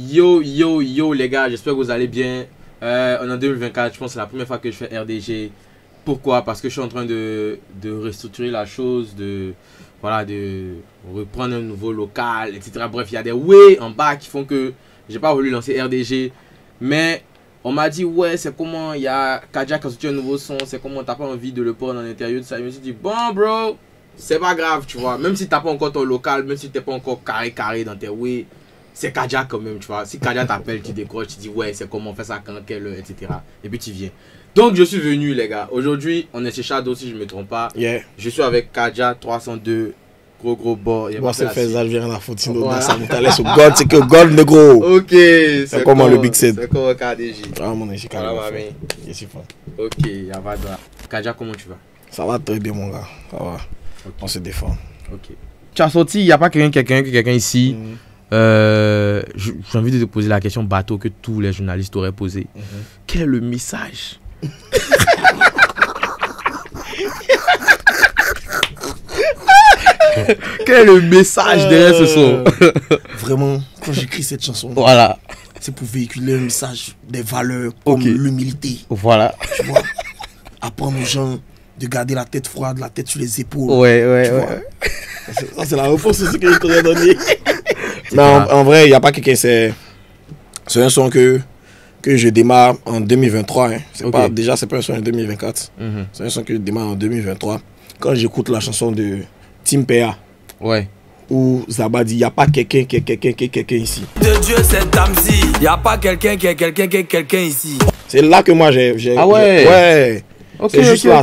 Yo les gars, j'espère que vous allez bien. On est en 2024, je pense que c'est la première fois que je fais RDG. Pourquoi? Parce que je suis en train de restructurer la chose, de reprendre un nouveau local, etc. Bref, il y a des ouais en bas qui font que j'ai pas voulu lancer RDG. Mais on m'a dit ouais, c'est comment, il y a Kadja qui a sorti un nouveau son, c'est comment t'as pas envie de le prendre en intérieur de ça. Je me suis dit bon bro, c'est pas grave, tu vois. Même si t'as pas encore ton local, même si t'es pas encore carré dans tes ouais, c'est Kadja quand même, tu vois. Si Kadja t'appelle, tu décroches, tu dis ouais, c'est comment on fait ça, quand, quelle heure, etc. Et puis tu viens. Donc je suis venu les gars. Aujourd'hui, on est chez Shadow si je me trompe pas. Yeah. Je suis avec Kadja 302. Gros bord. Moi c'est Faisal, je viens à la faute. Voilà. Ça m'allait sur God, c'est que God le gros. Ok. C'est comment le Big Set. C'est comment KDJ. Ah mon échec. Je suis fort. Ok, y'a pas de. Kadja, comment tu vas? Ça va très bien mon gars. Ça va. Okay. On se défend. Ok. Tu as sorti, il n'y a pas quelqu'un ici. J'ai envie de te poser la question bateau que tous les journalistes auraient posé. Quel est le message? Quel est le message derrière ce son? Vraiment, quand j'écris cette chanson, voilà, c'est pour véhiculer un message des valeurs comme l'humilité. Voilà. Tu vois, apprendre aux gens de garder la tête froide, la tête sur les épaules. Ouais. Ça, c'est la réponse aussi que je t'aurais donné. Mais en vrai, il n'y a pas quelqu'un. C'est un son que je démarre en 2023. Hein. Déjà, c'est pas un son en 2024. C'est un son que je démarre en 2023. Quand j'écoute la chanson de Tim Pea, où Zaba dit, il n'y a pas quelqu'un ici. De Dieu, cette dame-ci, il n'y a pas quelqu'un ici. C'est là que moi j'ai. Ah ouais? Ouais. C'est juste là.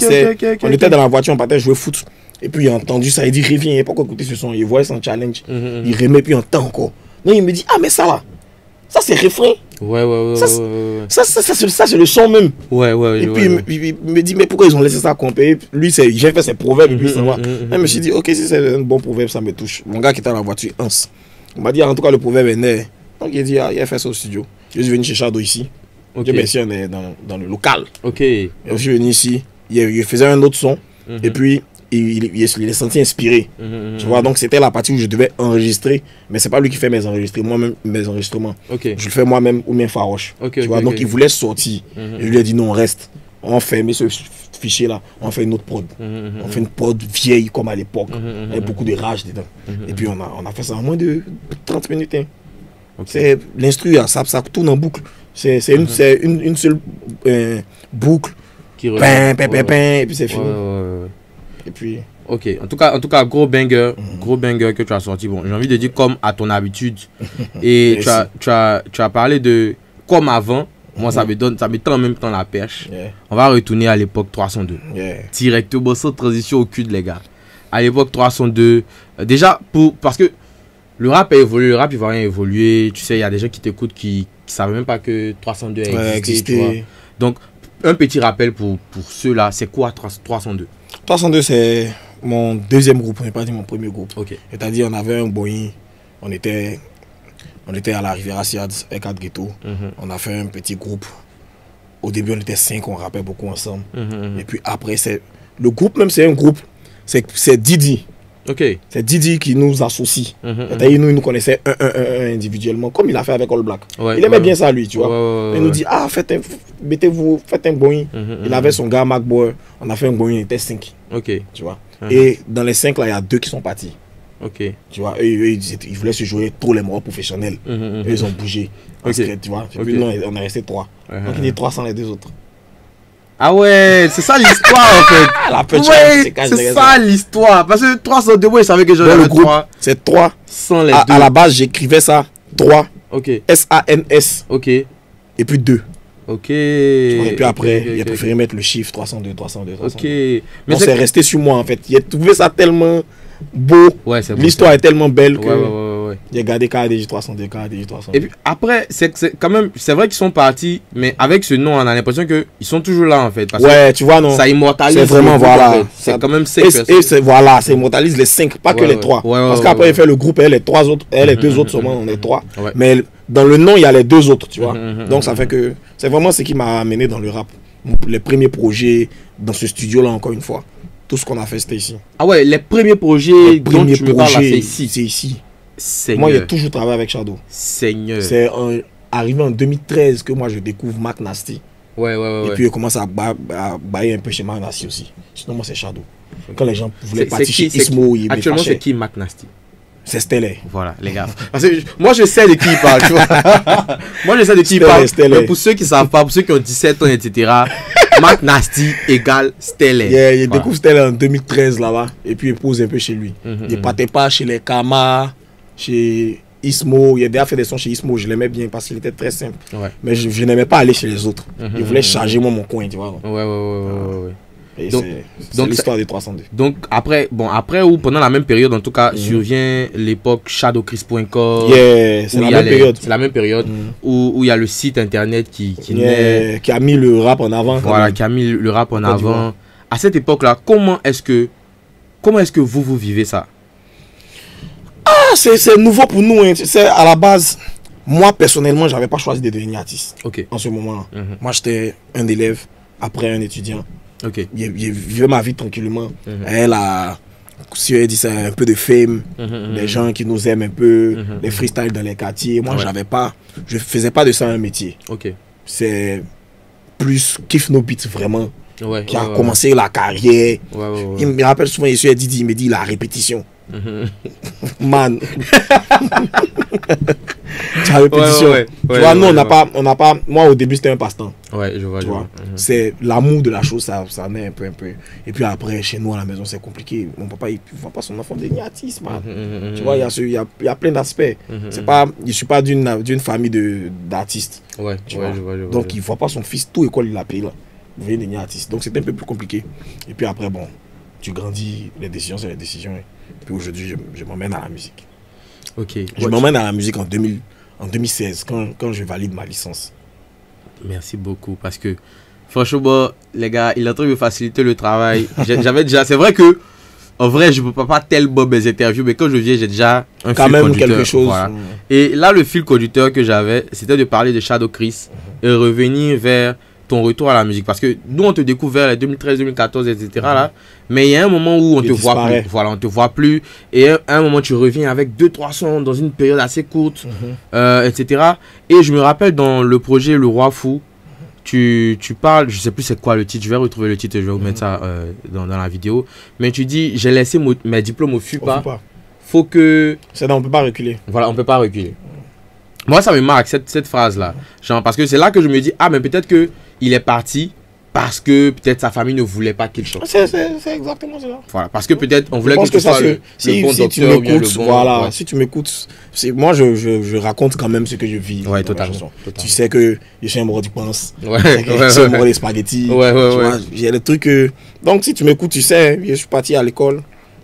On était dans la voiture, on partait jouer foot. Et puis il a entendu ça, il dit reviens, pourquoi écouter ce son? Il voit son challenge, il remet, puis il entend encore. Non, il me dit, ah mais ça là, ça c'est refrain. Ouais. Ça c'est le son même. Ouais. Et puis il me dit, mais pourquoi ils ont laissé ça camper? Lui, j'ai fait ses proverbes, et puis ça va. Je me suis dit, ok, si c'est un bon proverbe, ça me touche. Mon gars qui était dans la voiture, Hans, il m'a dit, en tout cas, le proverbe est né. Donc il a dit, ah, il a fait ça au studio. Je suis venu chez Shadow ici. Dieu merci, on est dans le local. Ok. Et je suis venu ici, il faisait un autre son, et puis il est senti inspiré. Tu vois, donc c'était la partie où je devais enregistrer, mais c'est pas lui qui fait mes enregistrements, je le fais moi-même ou bien Faroche. Tu vois, donc il voulait sortir. Et je lui ai dit non, reste. On fait ce fichier là, on fait une autre prod. On fait une prod vieille comme à l'époque, avec beaucoup de rage dedans. Et puis on a fait ça en moins de 30 minutes. Hein. C'est l'instru, ça tourne en boucle. C'est une seule boucle. Qui et puis c'est fini. Et puis... Ok, en tout cas, gros banger que tu as sorti. Bon, j'ai envie de dire comme à ton habitude. Et tu as parlé de comme avant. Moi, ça me tend en même temps la perche. On va retourner à l'époque 302. Directement, sans transition au cul, les gars. À l'époque 302, déjà, parce que le rap a évolué, le rap il va rien évoluer. Tu sais, il y a des gens qui t'écoutent qui ne savaient même pas que 302 existait. Tu vois. Donc, un petit rappel pour ceux-là, c'est quoi 302? 302, c'est mon deuxième groupe, on n'est pas dit mon premier groupe. C'est-à-dire, on avait un Boeing, on était à la Riviera Siads, avec 4 ghettos. On a fait un petit groupe. Au début, on était 5, on rappait beaucoup ensemble. Et puis après, le groupe même, c'est un groupe, c'est Didi. C'est Didi qui nous associe. C'est-à-dire, nous connaissait un individuellement, comme il a fait avec All Black. Il aimait bien ça, lui, tu vois. Il nous dit, ah, faites un Boeing. Il avait son gars, MacBoy. On a fait un Boeing, il était 5. Tu vois. Et dans les 5, là, il y a 2 qui sont partis. Tu vois, ils voulaient se jouer tous les morts professionnels. Ils ont bougé. Parce que, tu vois, puis non, on est resté 3. Donc, il dit 300 les 2 autres. Ah ouais, c'est ça l'histoire en fait. C'est ça l'histoire. Parce que 302, moi, je savais que j'en avais 3. C'est 3. Sans les 2. À la base, j'écrivais ça 3. S-A-N-S. Et puis 2. Et puis après, il a préféré mettre le chiffre 302. Mais c'est resté sur moi en fait. Il a trouvé ça tellement beau. L'histoire est tellement belle que J'ai gardé KDJ 302, KDJ 302. Et puis après, c'est quand même, c'est vrai qu'ils sont partis, mais avec ce nom, on a l'impression qu'ils sont toujours là en fait. Parce ouais, tu vois, non. Ça immortalise. C'est vraiment, voilà. En fait. C'est quand même 5 personnes. Et voilà, ça immortalise les 5, pas que les 3. Parce qu'après, il fait le groupe, et les 3 autres, et les 2 autres seulement, on est 3. Mais dans le nom, il y a les 2 autres, tu vois. Donc ça fait que c'est vraiment ce qui m'a amené dans le rap. Les premiers projets dans ce studio-là, encore une fois. Tout ce qu'on a fait, c'était ici. Ah ouais, les premiers projets dont tu me parles, c'est ici. C'est ici. Seigneur. Moi, j'ai toujours travaillé avec Shadow. Seigneur. C'est arrivé en 2013 que moi, je découvre Mac Nasty. Ouais. Et puis, il commence à bailler un peu chez Mac Nasty aussi. Sinon, moi, c'est Shadow. Quand les gens voulaient partir chez Ismo, ils actuellement, c'est qui Mac Nasty? C'est Stellar. Voilà, les gars. Parce que moi, je sais de qui il parle, tu vois. Moi, je sais de qui il parle. Mais pour ceux qui ne savent pas, pour ceux qui ont 17 ans, etc., Mac Nasty égale Stellar. Yeah, il découvre Stellar en 2013 là-bas. Et puis, il pose un peu chez lui. Il ne partait pas chez les Kama, chez Ismo. Il a déjà fait des sons chez Ismo. Je l'aimais bien parce qu'il était très simple. Ouais. Mais je n'aimais pas aller chez les autres. Il voulait charger moi mon coin, tu vois. Ouais. Donc l'histoire des 302. Donc après ou pendant la même période en tout cas survient l'époque shadowchris.com. Yeah, c'est la même période. C'est la même période où il y a le site internet qui naît, qui a mis le rap en avant. Voilà, qui a mis le rap en avant. À cette époque-là, comment est-ce que vous vivez ça? Ah, c'est nouveau pour nous. Hein. C'est à la base. Moi personnellement, j'avais pas choisi de devenir artiste. En ce moment-là. Moi, j'étais un élève après un étudiant. J'ai vécu ma vie tranquillement. Elle a, si elle dit ça, un peu de fame, les gens qui nous aiment un peu, les freestyles dans les quartiers. Moi, je faisais pas de ça un métier. C'est plus Kiff No Beats vraiment qui a commencé la carrière. Il me rappelle souvent, il me dit la répétition. Man. La répétition. Tu vois, nous, on n'a pas. Moi, au début, c'était un passe-temps. Ouais, je vois. C'est l'amour de la chose, ça naît un peu. Et puis après, chez nous, à la maison, c'est compliqué. Mon papa, il ne voit pas son enfant devenir artiste, man. Tu vois, il y a plein d'aspects. Je ne suis pas d'une famille d'artistes. Ouais, je vois. Donc, il ne voit pas son fils, tout école, il l'a payé là. Il veut devenir artiste. Donc, c'était un peu plus compliqué. Et puis après, bon, tu grandis, les décisions, c'est les décisions. Puis aujourd'hui, je m'emmène à la musique. Je m'emmène à la musique en 2016, quand je valide ma licence. Merci beaucoup, parce que franchement, les gars, il est en train de me faciliter le travail. J'avais déjà, c'est vrai que, en vrai, je ne peux pas tellement mes interviews, mais quand je viens, j'ai déjà un fil conducteur. Quelque chose. Voilà. Et là, le fil conducteur que j'avais, c'était de parler de Shadow Chris et revenir vers ton retour à la musique, parce que nous on te découvre vers les 2013, 2014, etc. là, mais il y a un moment où on te voit plus, voilà, on te voit plus, et à un moment tu reviens avec 2-3 sons dans une période assez courte, etc. Et je me rappelle dans le projet Le Roi Fou, tu parles, je sais plus c'est quoi le titre, je vais retrouver le titre et je vais vous mettre ça dans la vidéo, mais tu dis j'ai laissé mes diplômes au FUPA, faut que... C'est là on peut pas reculer. Voilà, on peut pas reculer. Moi ça me marque cette phrase là, genre parce que c'est là que je me dis ah mais peut-être que il est parti parce que peut-être sa famille ne voulait pas qu'il chante. C'est exactement ça. Voilà, parce que peut-être on voulait que tu sois le bon docteur, bien le bon. Voilà, si tu m'écoutes, moi je raconte quand même ce que je vis. Ouais, totalement. Tu sais que je suis un mort du pince. Ouais. Je suis un mort des spaghettis. Ouais. J'ai des trucs. Donc si tu m'écoutes, tu sais, je suis parti à l'école.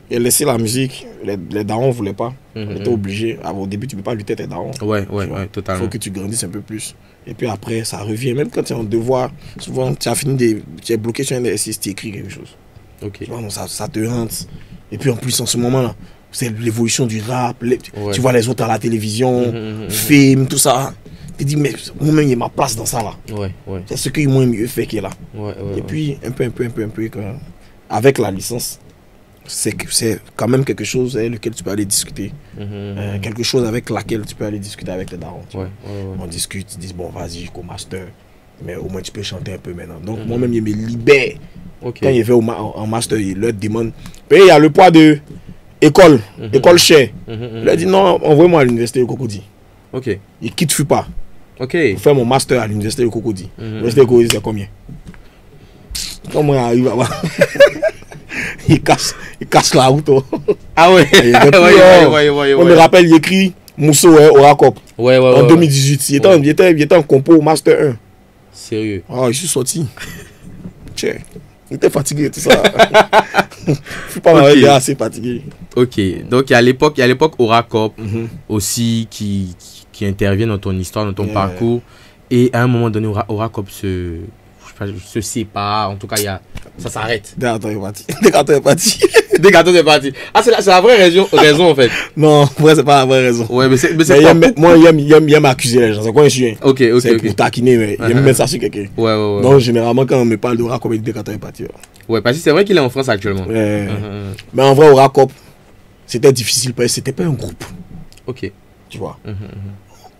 J'ai laissé la musique. Les darons ne voulaient pas. On était obligé. Au début, tu ne peux pas lutter tes darons. Ouais, totalement. Il faut que tu grandisses un peu plus. Et puis après, ça revient. Même quand tu es en devoir, souvent, tu as fini tu es bloqué sur un exercice, tu écris quelque chose. Tu vois, donc ça te hante. Et puis en plus, en ce moment-là, c'est l'évolution du rap. Tu vois les autres à la télévision, film, tout ça. Tu te dis, mais moi-même, il y a ma place dans ça là. C'est ce qu'ils m'ont mieux fait qui est là. Et puis, un peu, avec la licence, c'est quand même quelque chose avec lequel tu peux aller discuter. Quelque chose avec laquelle tu peux aller discuter avec les darons. On discute, ils disent bon vas-y jusqu'au master, mais au moins tu peux chanter un peu maintenant. Donc moi-même je me libère. Quand il va en master, il leur demande. Puis il y a le poids de école chère. Il leur dit non, envoie-moi à l'université de Cocody. Il quitte FUPA. Pour faire mon master à l'université de Cocody. L'université de Cocody c'est combien? Comment il arrive là-bas? Il casse la route. Ah ouais. On me rappelle, il écrit Mousso au Racop. En 2018. Il était en compo Master 1. Sérieux? Ah, je suis sorti. Il était fatigué, tout ça. Faut pas m'avoir été assez fatigué. Ok, donc il y a l'époque Aura-Corp aussi qui intervient dans ton histoire, dans ton parcours. Et à un moment donné, Aura-Corp se sépare, en tout cas, ça s'arrête. Décarton est parti. Décarton est parti. Décarton est parti. Ah, c'est la vraie raison en fait. Non, pour vrai, c'est pas la vraie raison. Ouais, mais c'est moi, il aime accuser les gens. C'est quoi un chien? Ok. C'est pour taquiner, mais il aime mettre ça sur quelqu'un. Ouais. Donc, généralement, quand on me parle d'Aura-Corp, il dit Décarton est parti. Ouais, parce que c'est vrai qu'il est en France actuellement. Mais en vrai, Aura-Corp, c'était difficile parce que c'était pas un groupe. Ok. Tu vois.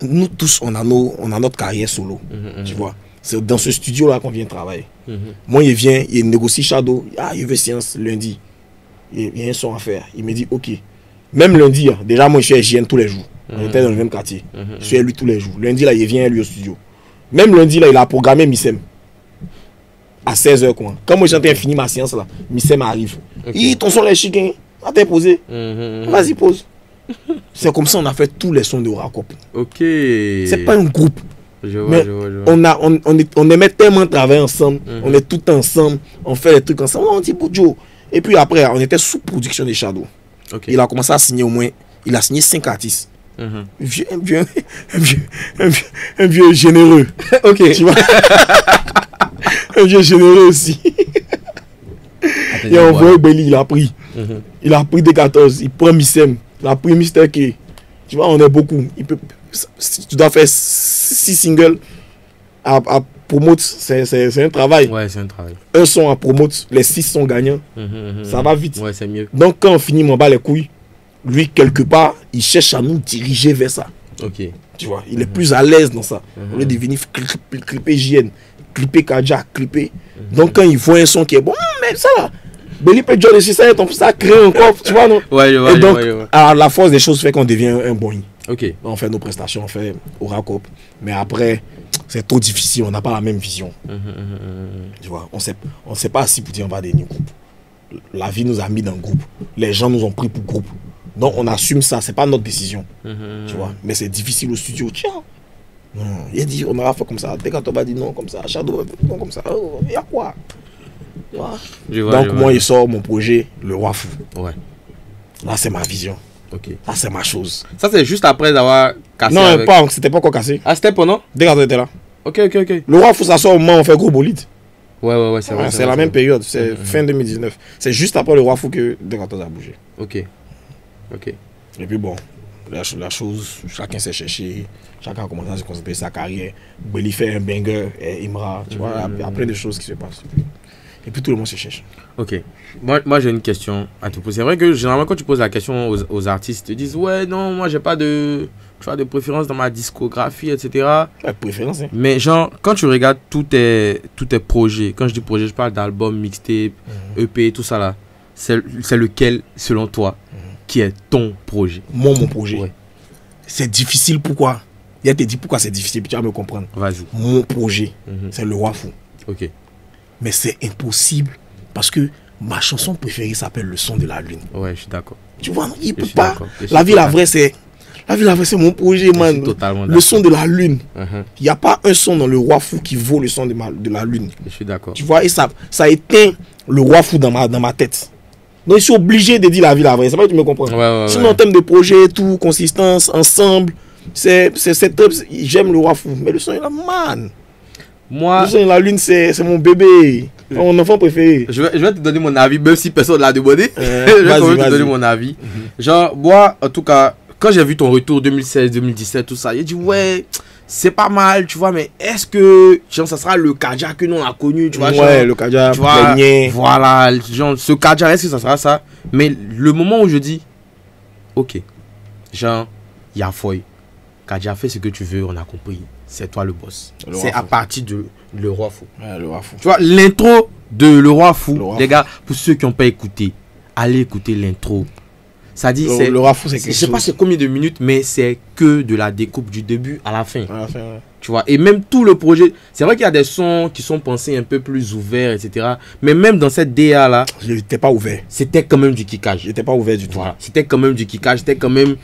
Nous tous, on a notre carrière solo. Tu vois. C'est dans ce studio-là qu'on vient travailler. Moi, il négocie Shadow. Il veut séance lundi. Il y a un son à faire. Il me dit, ok. Même lundi, déjà, moi, je suis à JN tous les jours. On était dans le même quartier. Je suis à lui tous les jours. Lundi, là, il vient lui au studio. Même lundi, là, il a programmé Missem. À 16h, quoi. Quand moi, j'entends fini ma séance, là, Missem arrive. Ton son, les chicains. À t'es posé. Vas-y, pose. C'est comme ça on a fait tous les sons de Aura-Corp. Ok. C'est pas un groupe. Je vois. On aimait tellement travailler ensemble. On est tout ensemble. On fait les trucs ensemble. On dit Boudjo. Et puis après, on était sous production des Shadow. Il a commencé à signer au moins. Il a signé 5 artistes. Un vieux généreux. Ok. Tu vois. Un vieux généreux aussi. Il a envoyé Belly, il a pris. Il a pris des 14. Il prend Missem. Il a pris Mr. K. Tu vois, on est beaucoup. Tu dois faire 6 singles à promote. C'est un travail. Ouais, c'est un travail. Un son à promote, les 6 sont gagnants. Ça va vite. Ouais, c'est mieux. Donc, quand on finit, m'en bat les couilles. Lui, quelque part, il cherche à nous diriger vers ça. Ok. Tu vois, il est plus à l'aise dans ça. Au lieu de venir clipper JN, clipper Kajak, clipper. Donc, quand il voit un son qui est bon, mais ça là. Belly peut John aussi, ça crée encore, tu vois, non? Ouais, je vois. Et donc, à la force des choses fait qu'on devient un boy. Ok. On fait nos prestations, on fait Aura-Corp. Mais après, c'est trop difficile, on n'a pas la même vision. Tu vois, on sait pas si pour dire on va devenir groupe. La vie nous a mis dans le groupe. Les gens nous ont pris pour groupe. Donc on assume ça, c'est pas notre décision. Tu vois, mais c'est difficile au studio. Tiens, non, il a dit on aura fait comme ça. Dès quand on va dire non comme ça, Shadow non comme ça. Oh, il y a quoi? Donc moi, il sort mon projet, Le Roi Fou. Ouais. Là, c'est ma vision. Ok. Là, c'est ma chose. Ça, c'est juste après avoir cassé. Non, c'était pas encore cassé. Ah, c'était pendant? Dès quand on était là. Ok. Le Roi Fou, ça sort au moment où on fait Gros Bolide. Ouais, c'est vrai. C'est la même période, c'est fin 2019. C'est juste après Le Roi Fou que Décarton a bougé. Ok. Et puis bon, la chose, chacun s'est cherché, chacun a commencé à se concentrer sur sa carrière. Belly fait un banger, et Imra, tu vois, il y a plein de choses qui se passent. Et puis tout le monde se cherche. Ok. Moi j'ai une question à te poser. C'est vrai que généralement quand tu poses la question aux artistes, ils te disent ouais non, moi j'ai pas de préférence dans ma discographie, etc. Pas de préférence, hein. Mais genre, quand tu regardes tous tes projets, quand je dis projet, je parle d'album, mixtape, EP, tout ça là, c'est lequel, selon toi, qui est ton projet? Mon projet. Ouais. C'est difficile, pourquoi? Il te dit pourquoi c'est difficile, puis tu vas me comprendre. Vas-y. Mon projet, c'est Le Roi Fou. Ok. Mais c'est impossible parce que ma chanson préférée s'appelle Le Son de la Lune. Ouais, je suis d'accord. Tu vois, il peut pas. La vie, la vraie, c'est mon projet, man. Le Son de la Lune. Il n'y a pas un son dans Le Roi Fou qui vaut le son de la Lune. Je suis d'accord. Tu vois, et ça éteint Le Roi Fou dans ma tête. Donc, je suis obligé de dire la vie, la vraie. C'est pas que tu me comprends. Sinon, en termes de projet, tout, consistance, ensemble, c'est top. J'aime Le Roi Fou. Mais le son de la man. Moi, Le Son de la Lune, c'est mon bébé. Mon enfant préféré. Je vais te donner mon avis, même si personne ne l'a demandé. Je vais quand même te donner mon avis. Genre, moi, en tout cas, quand j'ai vu ton retour 2016, 2017, tout ça, j'ai dit, ouais, c'est pas mal, tu vois, mais est-ce que genre, ça sera le Kaja que nous on a connu, tu vois? Ouais, genre, le Kaja, tu vois, voilà, genre, ce Kaja, est-ce que ça sera ça? Mais le moment où je dis, ok, genre, Yafoy, Kaja, fais ce que tu veux, on a compris. C'est toi le boss. C'est à partir de Le Roi Fou. Ouais, Le Roi Fou. Tu vois, l'intro de Le Roi Fou, les gars, pour ceux qui n'ont pas écouté, allez écouter l'intro. Ça dit, c'est. Le Roi Fou, c'est quelque chose. Je sais pas c'est combien de minutes, mais c'est que de la découpe du début à la fin. À la fin, ouais. Tu vois, et même tout le projet, c'est vrai qu'il y a des sons qui sont pensés un peu plus ouverts, etc. Mais même dans cette DA là, j'étais pas ouvert. C'était quand même du kickage. J'étais pas ouvert du tout. Voilà. C'était quand même du kickage, c'était quand même.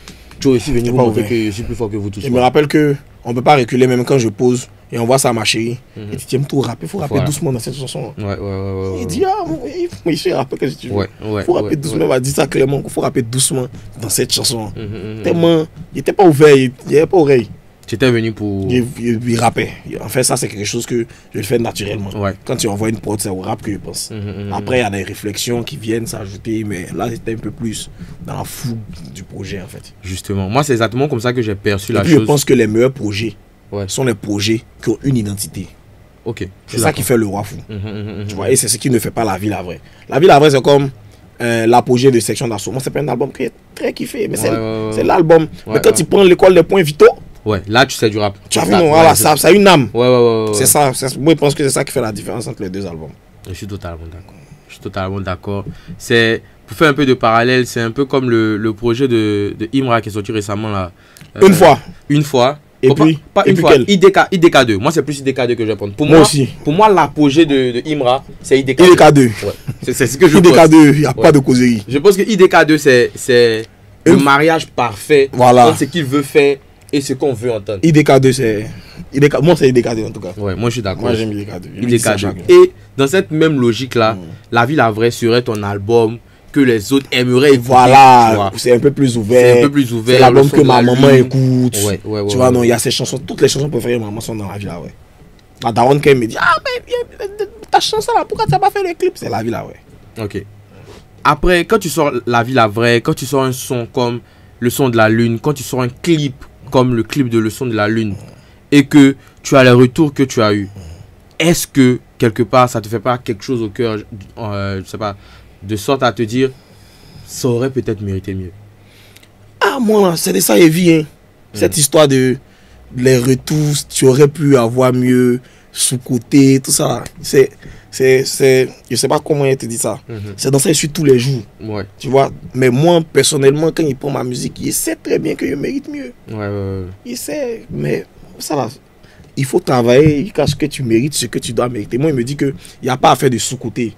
Tu es aussi venu vous montrer que je suis plus fort que vous tous. Je me rappelle que on peut pas reculer même quand je pose et on voit ça à ma chérie. Et tu aimes tout rapper, il faut rapper doucement dans cette chanson. Il dit il faut rapper que tu veux. Il faut rapper doucement, il m'a dit ça clairement, il faut rapper doucement dans cette chanson. Tellement, il était pas ouvert, il n'avait pas oreille. Tu étais venu pour... Il rappait. En fait, ça, c'est quelque chose que je fais naturellement. Quand tu envoies une prod, c'est au rap que je pense. Après, il y a des réflexions qui viennent s'ajouter, mais là, c'était un peu plus dans la fougue du projet, en fait. Justement. Moi, c'est exactement comme ça que j'ai perçu la chose. Et puis, je pense que les meilleurs projets sont les projets qui ont une identité. C'est ça qui fait le roi fou. Tu vois, et c'est ce qui ne fait pas La Vie la Vraie. La Vie la Vraie, c'est comme l'apogée de Section d'Assaut. Moi, c'est pas un album qui est très kiffé, mais c'est l'album. Mais quand tu prends l'école des points vitaux, là tu sais du rap. Tu as vu, non, voilà, ça a une âme. C'est ça. Moi, je pense que c'est ça qui fait la différence entre les deux albums. Je suis totalement d'accord. C'est, pour faire un peu de parallèle, c'est un peu comme le projet de Imra qui est sorti récemment là. Une fois. Et puis, pas une fois. IDK2. Moi, c'est plus IDK2 que je vais prendre. Moi aussi. Pour moi, l'apogée de Imra, c'est IDK2. IDK2. C'est ce que je pense. IDK2, il n'y a pas de causerie. Je pense que IDK2, c'est le mariage parfait entre ce qu'il veut faire et ce qu'on veut entendre. IDK2, c'est... Moi, c'est IDK2 en tout cas. Moi, je suis d'accord. Moi, j'aime IDK2. IDK2. Et dans cette même logique-là, La Vie la Vraie serait ton album que les autres aimeraient écouter. Voilà, c'est un peu plus ouvert. C'est l'album que ma maman écoute. Tu vois, non, il y a ces chansons, toutes les chansons préférées de maman sont dans La Vie la Vraie. Ma daronne, quand elle me dit, mais ta chanson là, pourquoi tu n'as pas fait le clip? C'est La Vie la Vraie. Ok. Après, quand tu sors La Vie la Vraie, quand tu sors un son comme Le Son de la Lune, quand tu sors un clip comme le clip de Le Son de la Lune, et que tu as les retours que tu as eu, est-ce que quelque part ça te fait pas quelque chose au cœur, je sais pas, de sorte à te dire ça aurait peut-être mérité mieux? Moi c'est de ça et vie, hein. Cette histoire de les retours, tu aurais pu avoir mieux sous-côté, tout ça, c'est je sais pas comment il te dit ça. C'est dans ça que je suis tous les jours. Tu vois, mais moi personnellement quand il prend ma musique, il sait très bien que je mérite mieux. Il sait, mais ça va. Il faut travailler jusqu'à ce que tu mérites, ce que tu dois mériter. Moi, il me dit qu'il n'y a pas à faire de sous-côté.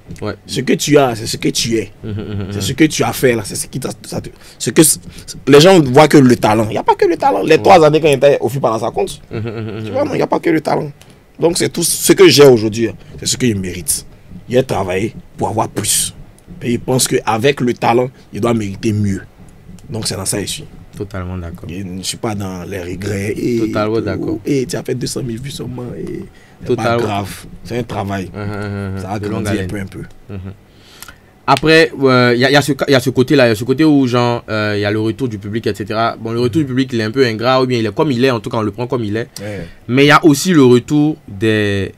Ce que tu as, c'est ce que tu es. C'est ce que tu as fait là. C'est ce qui les gens voient que le talent. Il n'y a pas que le talent. Les 3 années quand il était au FIP par la compte. Tu vois, non, il n'y a pas que le talent. Donc, c'est tout ce que j'ai aujourd'hui. C'est ce que je mérite. Il a travaillé pour avoir plus. Et il pense qu'avec le talent, il doit mériter mieux. Donc, c'est dans ça que je suis. Totalement d'accord. Je ne suis pas dans les regrets. Totalement d'accord. Et tu as fait 200 000 vues sur moi. C'est pas grave. C'est un travail. Ça a grandi un peu. Après, il y a ce côté-là. Il y a ce côté où, genre, il y a le retour du public, etc. Bon, le retour du public, il est un peu ingrat, ou bien il est comme il est. En tout cas, on le prend comme il est. Mais il y a aussi le retour des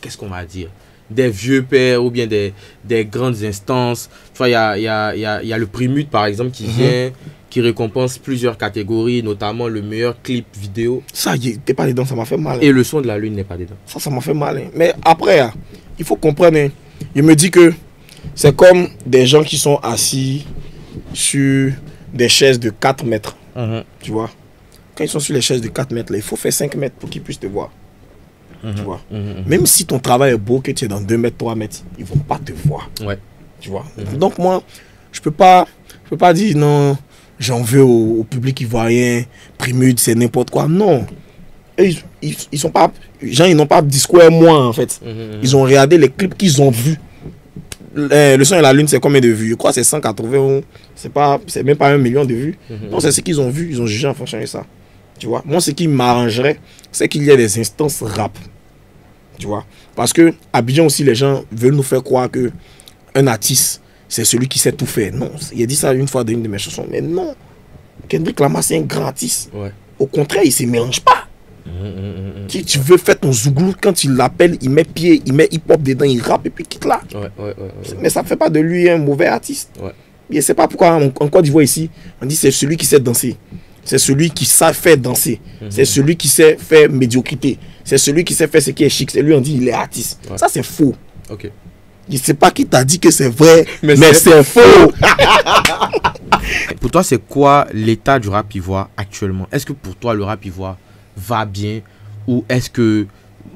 qu'est-ce qu'on va dire? Des vieux pères ou bien des grandes instances. Tu vois, il y a le prix MUT, par exemple, qui vient, qui récompense plusieurs catégories, notamment le meilleur clip vidéo. Ça, t'es pas dedans, ça m'a fait mal. Et Le Son de la Lune n'est pas dedans. Ça m'a fait mal. Mais après, il faut comprendre. Il me dit que c'est comme des gens qui sont assis sur des chaises de 4 mètres. Tu vois. Quand ils sont sur les chaises de 4 mètres, là, il faut faire 5 mètres pour qu'ils puissent te voir. Tu vois. Même si ton travail est beau, que tu es dans 2 mètres, 3 mètres, ils vont pas te voir. Tu vois. Donc moi, je peux pas dire non, j'en veux au public ivoirien, Primude, c'est n'importe quoi. Non. Ils sont pas, gens, ils n'ont pas discours moi en fait. Ils ont regardé les clips qu'ils ont vus. Le Son et la Lune, c'est combien de vues? Je crois que c'est 180, c'est même pas 1 million de vues. Donc c'est ce qu'ils ont vu, ils ont jugé en fonction de ça. Tu vois, moi ce qui m'arrangerait, c'est qu'il y ait des instances rap. Tu vois, parce que à Abidjan aussi, les gens veulent nous faire croire que un artiste, c'est celui qui sait tout faire. Non, il a dit ça une fois dans une de mes chansons, mais non. Kendrick Lamar, c'est un grand artiste. Au contraire, il ne se mélange pas. Si tu veux faire ton zouglou, quand il l'appelle, il met pied, il met hip-hop dedans, il rappe et puis quitte là. Mais ça ne fait pas de lui un mauvais artiste. Je ne sais pas pourquoi en Côte d'Ivoire ici, on dit c'est celui qui sait danser. C'est celui qui sait faire danser. C'est celui qui sait faire médiocrité. C'est celui qui sait faire ce qui est chic. C'est lui, on dit il est artiste. Ça, c'est faux. Je ne sais pas qui t'a dit que c'est vrai, mais c'est faux. Pour toi, c'est quoi l'état du rap ivoire actuellement? Est-ce que pour toi, le rap ivoire va bien? Ou est-ce que...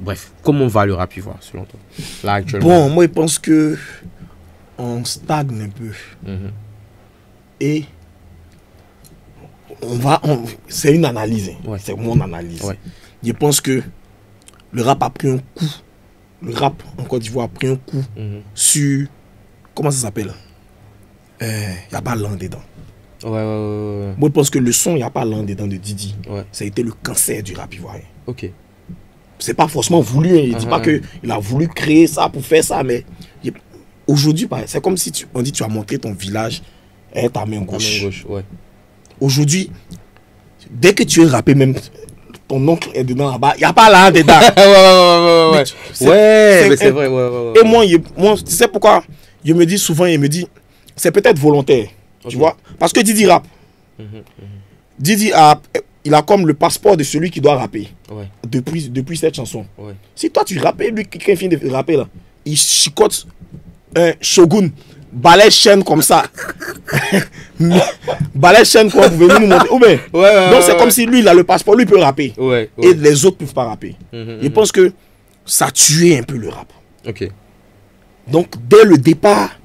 Bref, comment va le rap ivoire selon toi là, actuellement? Bon, moi, je pense que on stagne un peu. Et c'est une analyse. Hein. Ouais. C'est mon analyse. Ouais. Je pense que le rap a pris un coup. Le rap en Côte d'Ivoire a pris un coup sur. Comment ça s'appelle? Il n'y a pas l'an dedans. Ouais. Moi, je pense que le son, il n'y a pas l'an dedans de Didi. Ouais. Ça a été le cancer du rap ivoirien. Ok. C'est pas forcément voulu. Hein. Il ne dit pas qu'il a voulu créer ça pour faire ça, mais aujourd'hui, c'est comme si on dit tu as montré ton village et ta main gauche. Ta main gauche, ouais. Aujourd'hui, dès que tu es rappé, même ton oncle est dedans là-bas, il n'y a pas l'an dedans. Ouais, mais c'est vrai. Ouais. Et moi, tu sais pourquoi? Je me dis souvent, c'est peut-être volontaire. Okay. Tu vois? Parce que Didi rappe. Didi il a comme le passeport de celui qui doit rapper. Ouais. Depuis cette chanson. Ouais. Si toi tu rappes, lui, quelqu'un finit de rapper là, il chicote un Shogun, balai chaîne comme ça. Balai chaîne quoi, vous venez nous montrer. Ou bien, donc c'est comme si lui, il a le passeport, lui, il peut rapper. Et les autres ne peuvent pas rapper. Je pense que ça a tué un peu le rap. Ok. Donc, dès le départ,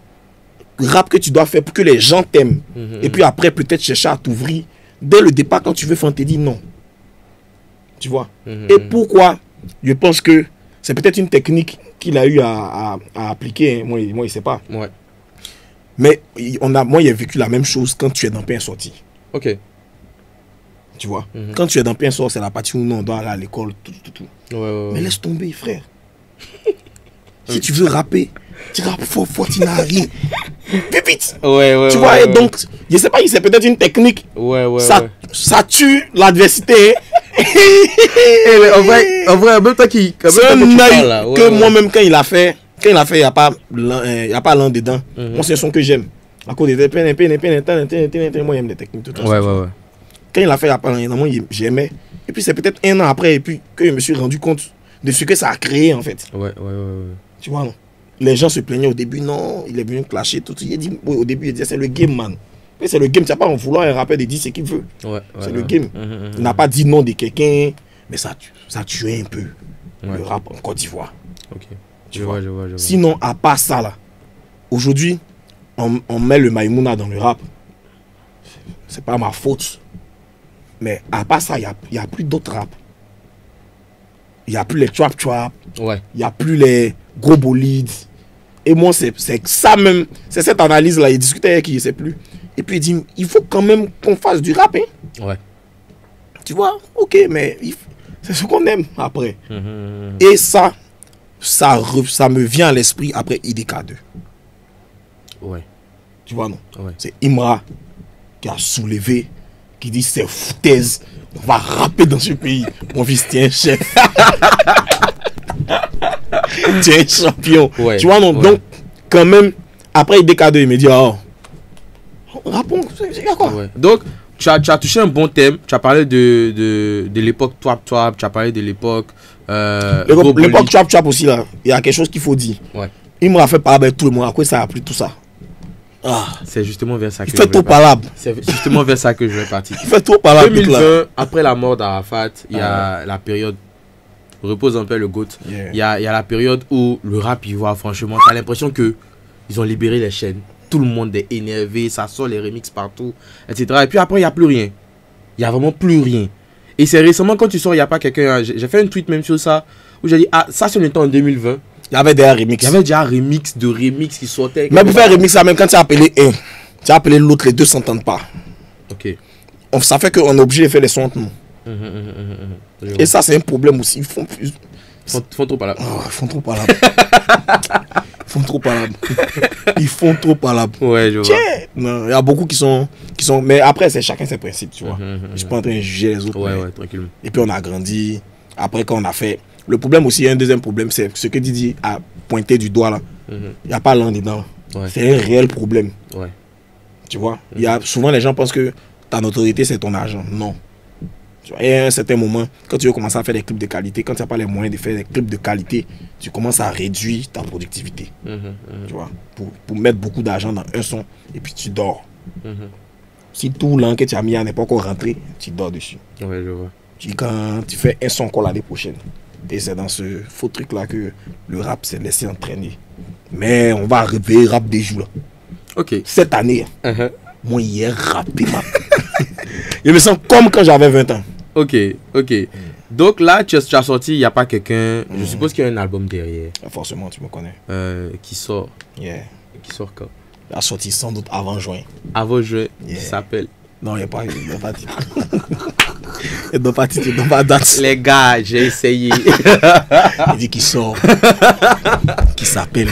le rap que tu dois faire pour que les gens t'aiment, et puis après, peut-être chercher à t'ouvrir, dès le départ, quand tu veux faire, on te dit non. Tu vois? Et pourquoi? Je pense que c'est peut-être une technique qu'il a eu à appliquer. Hein. Moi, il ne sait pas. Ouais. Mais moi, j'ai vécu la même chose quand tu es dans Pain Sorti. Ok. Tu vois? Quand tu es dans Pain Sorti, c'est la partie où on doit aller à l'école, tout. Ouais. Mais laisse tomber, frère. Si tu veux rapper, tu rappes fort, tu n'as rien. Vite. Ouais. Tu vois, et donc, je sais pas, c'est peut-être une technique. Ouais. Ça tue l'adversité. En vrai, en même temps qu'il. C'est un œil que moi-même, quand il a fait, il n'y a pas l'an dedans. Moi, c'est un son que j'aime. À cause des moi, j'aime des techniques. Ouais. Quand il a fait, il n'y a pas l'an dedans, moi, j'aimais. Et puis, c'est peut-être un an après, et puis, que je me suis rendu compte de ce que ça a créé, en fait. Ouais. Tu vois, non? Les gens se plaignaient au début, non, il est venu clasher, tout. Il dit, au début, il disait, c'est le game, man. Mais c'est le game, tu n'as pas en vouloir un rappeur de dire ce qu'il veut. C'est le game. Il n'a pas dit non de quelqu'un, mais ça tuait un peu le rap en Côte d'Ivoire. Ok. Je vois. Sinon, à part ça, là, aujourd'hui, on met le Maïmouna dans le rap. C'est pas ma faute. Mais à part ça, il n'y a plus d'autres rap. Il n'y a plus les trap. Ouais. Il n'y a plus les gros bolides. Et moi, c'est ça même. C'est cette analyse-là. Il discutait avec qui, je ne sais plus. Et puis il dit, il faut quand même qu'on fasse du rap. Hein? Ouais. Tu vois? Ok, mais c'est ce qu'on aime après. Et ça me vient à l'esprit après IDK2. Ouais. Tu vois, non? Ouais. C'est Imra qui a soulevé, qui dit, c'est foutaise. On va rapper dans ce pays. Mon fils, tiens, chef. Tu es champion. Ouais. Tu vois, non? Ouais. Donc, quand même, après IDK2, il me dit, oh, rappons, c'est quoi? Ouais. Donc, tu as touché un bon thème. Tu as parlé de l'époque Twap, tu as parlé de l'époque. L'époque Twap aussi, là. Il y a quelque chose qu'il faut dire. Ouais. Il m'a fait parler avec tout le monde. À quoi ça a pris tout ça? C'est justement vers ça que je vais partir. C'est justement vers ça que je vais partir. Il fait trop parler. 2020, après la mort d'Arafat, il y a la période. Repose un peu le GOAT. Il y a la période où le rap ivoire, franchement, tu as l'impression que ils ont libéré les chaînes. Tout le monde est énervé, ça sort les remixes partout, etc. Et puis après, il n'y a plus rien. Il n'y a vraiment plus rien. Et c'est récemment, quand tu sors, il n'y a pas quelqu'un. J'ai fait un tweet même sur ça, où j'ai dit, ça, c'est le temps en 2020. Il y avait déjà un remix. Il y avait déjà un remix de remix qui sortait. Mais pour faire un remix, même quand tu as appelé un, tu as appelé l'autre, les deux ne s'entendent pas. Ok. Ça fait qu'on est obligé de faire les sons entre nous. Et ça, c'est un problème aussi. Ils font trop palabre. Ils font trop palabre. Ils font trop palabre. Ouais, je vois. Non, il y a beaucoup qui sont... Mais après, c'est chacun ses principes, tu vois. Je suis pas en train de juger les autres. Ouais, tranquillement. Et puis, on a grandi. Après, quand on a fait... Le problème aussi, il y a un deuxième problème, c'est ce que Didi a pointé du doigt là. Il n'y a pas l'un dedans. Ouais. C'est un réel problème. Ouais. Tu vois, souvent les gens pensent que ta notoriété, c'est ton argent. Non. Tu vois, et à un certain moment, quand tu veux commencer à faire des clips de qualité, quand tu n'as pas les moyens de faire des clips de qualité, tu commences à réduire ta productivité. Tu vois, pour mettre beaucoup d'argent dans un son, et puis tu dors. Si tout l'an que tu as mis n'est pas encore rentré, tu dors dessus. Ouais, je vois. Quand tu fais un son encore l'année prochaine. Et c'est dans ce faux truc là que le rap s'est laissé entraîner. Mais on va arriver rap des jours là. Ok. Cette année, moi hier rappé. Je me sens comme quand j'avais 20 ans. Ok. Donc là, tu as sorti, il n'y a pas quelqu'un. Je suppose qu'il y a un album derrière. Forcément, tu me connais. Qui sort. Yeah. Qui sort quand? Il a sorti sans doute avant juin. Avant juin, Yeah. il s'appelle. Non, il n'y a pas titre. Il n'y a pas titre, il n'y a pas date. Les gars, j'ai essayé. Il dit qu'il sort. Qui s'appelle.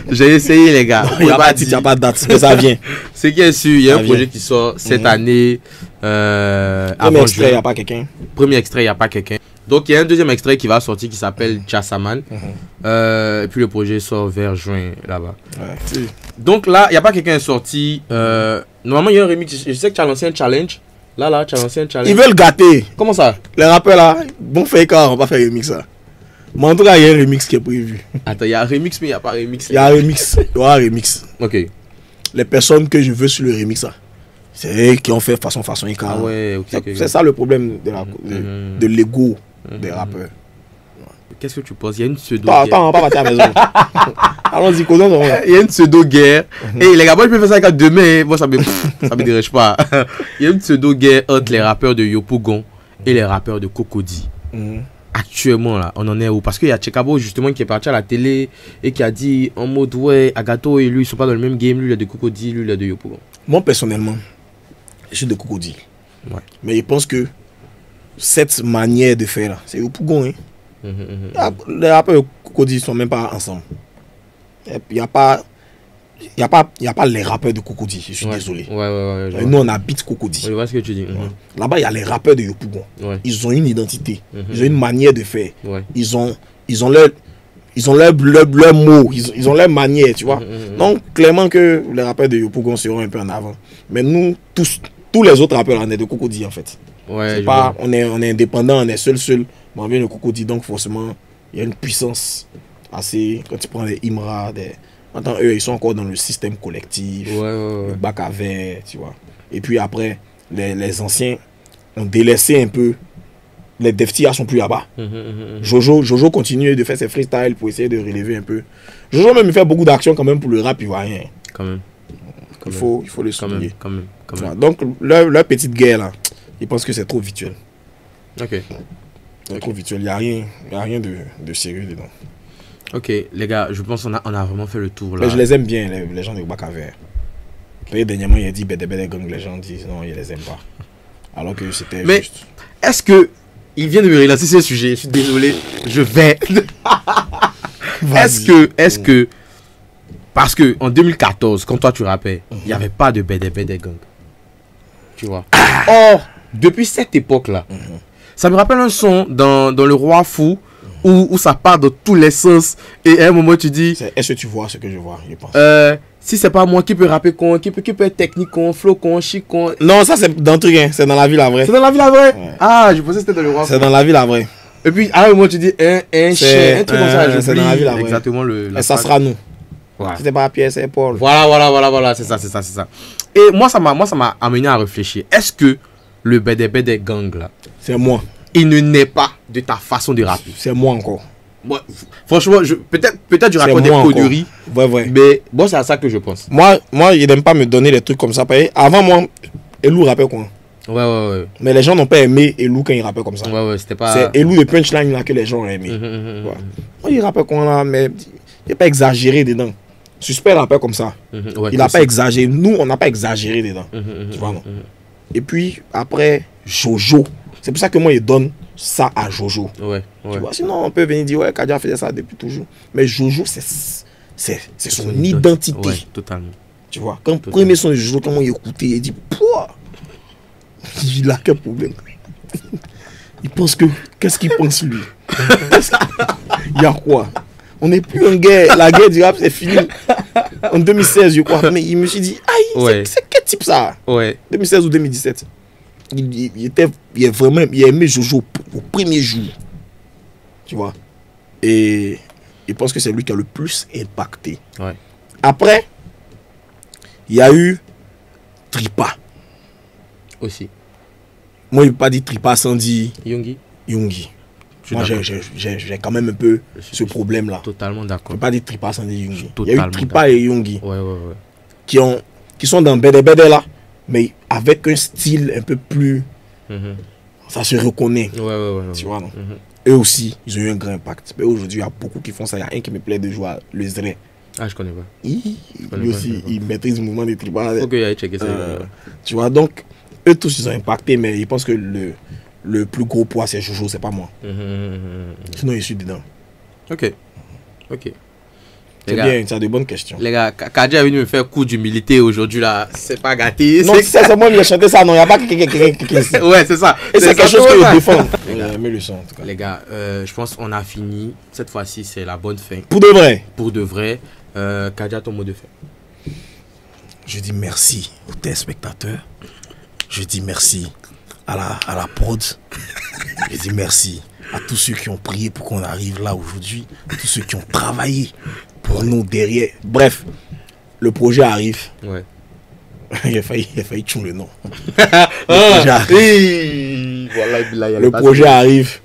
J'ai essayé, les gars. Il n'y a pas titre, il n'y a pas date. Mais ça vient. Ce qui est sûr, il y a Ça un vient. projet qui sort cette année. Premier extrait, il n'y a pas quelqu'un. Premier extrait, il n'y a pas quelqu'un. Donc il y a un deuxième extrait qui va sortir qui s'appelle Chassaman. Et puis le projet sort vers juin là-bas. Ouais. Donc là, il n'y a pas quelqu'un sorti. Normalement, il y a un remix. Je sais que tu as lancé un challenge. Là, tu as lancé un challenge. Ils veulent gâter. Comment ça? Les rappeurs là, bon fait quand on va pas faire remix ça. Mais en tout cas, il y a un remix qui est prévu. Attends, il y a un remix, mais il n'y a pas remix. Il y a un remix. Il y aura un remix. Ok. Les personnes que je veux sur le remix là, c'est eux qui ont fait façon et Ah ouais, ok. C'est ça le problème de l'ego des rappeurs. Qu'est-ce que tu penses? Il y a une pseudo. Attends, on va pas partir à la maison. Allons-y, causons. Il y a une pseudo-guerre. Et les gars, moi je peux faire ça avec demain. Moi ça me dérange pas. Il y a une pseudo-guerre entre les rappeurs de Yopougon et les rappeurs de Cocody. Actuellement là, on en est où? Parce qu'il y a Tchekabo justement qui est parti à la télé et qui a dit en mode ouais, Agato et lui ils sont pas dans le même game. Lui il est de Cocody, lui il est de Yopougon. Moi personnellement, je suis de Cocody. Ouais. Mais je pense que cette manière de faire là, c'est Yopougon. Hein. Les rappeurs de Cocody ne sont même pas ensemble. Il n'y a pas les rappeurs de Cocody, je suis désolé. Ouais, nous on habite Cocody. Je vois ce que tu dis. Là-bas il y a les rappeurs de Yopougon. Ils ont une identité, ils ont une manière de faire. Ils ont leur mot, ils ont leur manière, tu vois. Donc clairement que les rappeurs de Yopougon seront un peu en avant. Mais nous, tous les autres rappeurs on est de Cocody en fait. Ouais, on est indépendant, on est seul. Mais on vient de Cocody, donc forcément il y a une puissance assez. Quand tu prends des Imra, maintenant eux ils sont encore dans le système collectif, le bac à verre, tu vois. Et puis après, les anciens ont délaissé un peu. Les Deftia sont plus là-bas. Jojo continue de faire ses freestyles pour essayer de relever un peu. Jojo même fait beaucoup d'actions quand même pour le rap ivoirien. Quand même. Il faut le souligner. Quand même. Donc leur petite guerre là, ils pensent que c'est trop virtuel. Ok. C'est trop virtuel, il n'y a rien de sérieux dedans. Ok, les gars, je pense qu'on a vraiment fait le tour là. Mais je les aime bien, les gens de Bakaver. Dernièrement, il a dit Bede Gang, les gens disent non, ils les aiment pas. Alors que c'était juste. Est-ce que il vient de me relancer ce sujet? Je suis désolé, je vais. Est-ce que. Parce que en 2014, quand toi tu rappais, il n'y avait pas de Bede Gang. Tu vois. Or, depuis cette époque-là, ça me rappelle un son dans Le Roi Fou où ça part de tous les sens. Et à un moment, tu dis. Est-ce que tu vois ce que je vois, je pense. Si c'est pas moi qui peut rapper con, qui peut être technique con, flow con, chic con. Non, ça c'est dans le truc, hein. C'est dans la vie la vraie. C'est dans la vie la vraie? Ouais. Ah, je pensais que c'était dans Le Roi Fou. C'est dans la vie la vraie. Et puis, à un moment, tu dis un chien, un truc comme ça. C'est dans la vie la vraie. Exactement Et ça sera nous. Ouais. C'était pas Pierre, c'est Paul. Voilà, c'est ça. Et moi, ça m'a amené à réfléchir. Est-ce que le Bede Gang là, c'est moi. Il ne naît pas de ta façon de rapper. C'est moi encore. Moi, franchement, peut-être je raconte des conneries. Ouais. Mais bon, c'est à ça que je pense. Moi, il n'aime pas me donner des trucs comme ça. Avant moi, Elou rappait quoi. Ouais. Mais les gens n'ont pas aimé Elou quand il rappait comme ça. Ouais, c'était pas. C'est Elou de punchline là que les gens ont aimé. Moi, il rappait quoi là, mais il n'est pas exagéré dedans. Suspect rappait comme ça. Il n'a pas exagéré. Nous, on n'a pas exagéré dedans. Tu vois, non. Et puis, après, Jojo. C'est pour ça que moi, il donne ça à Jojo. Ouais. Tu vois, sinon, on peut venir dire, ouais, Kadia faisait ça depuis toujours. Mais Jojo, c'est son identité. Ouais, totalement. Tu vois, quand le premier son de Jojo, comment il écoutait, il dit, pouah, il a quel problème. Il pense que, qu'est-ce qu'il pense lui? Il y a quoi? On n'est plus en guerre. La guerre du rap, c'est fini. En 2016, je crois. Mais il me suis dit, aïe, c'est quel type ça? 2016 ou 2017. Il a aimé Jojo au premier jour. Tu vois. Et je pense que c'est lui qui a le plus impacté. Ouais. Après, il y a eu Tripa. Aussi. Moi, je ne vais pas dire Tripa sans dire Youngi. Moi, j'ai quand même un peu ce problème-là. Totalement d'accord. Je ne peux pas dire Tripa sans dire Youngi. Il y a eu Tripa et Youngi. Ouais. Qui sont dans Bede là. mais avec un style un peu plus... Ça se reconnaît. Ouais. Tu vois, non? Eux aussi, ils ont eu un grand impact. Mais aujourd'hui, il y a beaucoup qui font ça. Il y a un qui me plaît de jouer le Zré. Ah, je connais pas. Lui aussi, il maîtrise le mouvement des tribunaux. Ok, il checker ça. Tu vois, donc, eux tous, ils ont impacté, mais ils pensent que le plus gros poids, c'est Jojo, c'est pas moi. Sinon, je suis dedans. Ok. C'est bien, ça a de bonnes questions. Les gars, Kadji est venu me faire coup d'humilité aujourd'hui là. C'est pas gâté. Non, c'est moi qui ai chanté ça, non, il n'y a pas quelqu'un qui... Ouais, c'est ça. Et c'est quelque chose que je défends. Mais le son, en tout cas. Les gars, je pense qu'on a fini. Cette fois-ci, c'est la bonne fin. Pour de vrai. Pour de vrai. Kadji, ton mot de fin. Je dis merci aux téléspectateurs. Je dis merci à la prod. Je dis merci à tous ceux qui ont prié pour qu'on arrive là aujourd'hui. À tous ceux qui ont travaillé pour nous derrière. Bref, le projet arrive. Ouais. il a failli tuer le nom. Le projet arrive.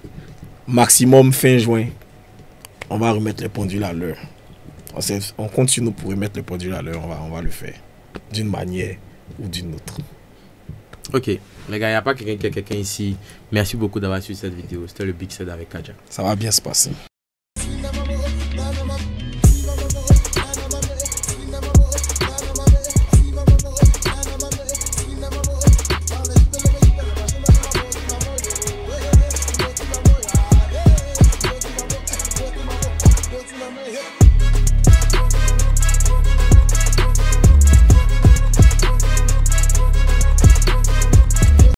Maximum fin juin. On va remettre les pendules à l'heure. On compte sur nous pour remettre les pendules à l'heure. On va le faire. D'une manière ou d'une autre. Ok. Les gars, il n'y a pas quelqu'un ici. Merci beaucoup d'avoir suivi cette vidéo. C'était le Big Set avec Kadji. Ça va bien se passer. Hip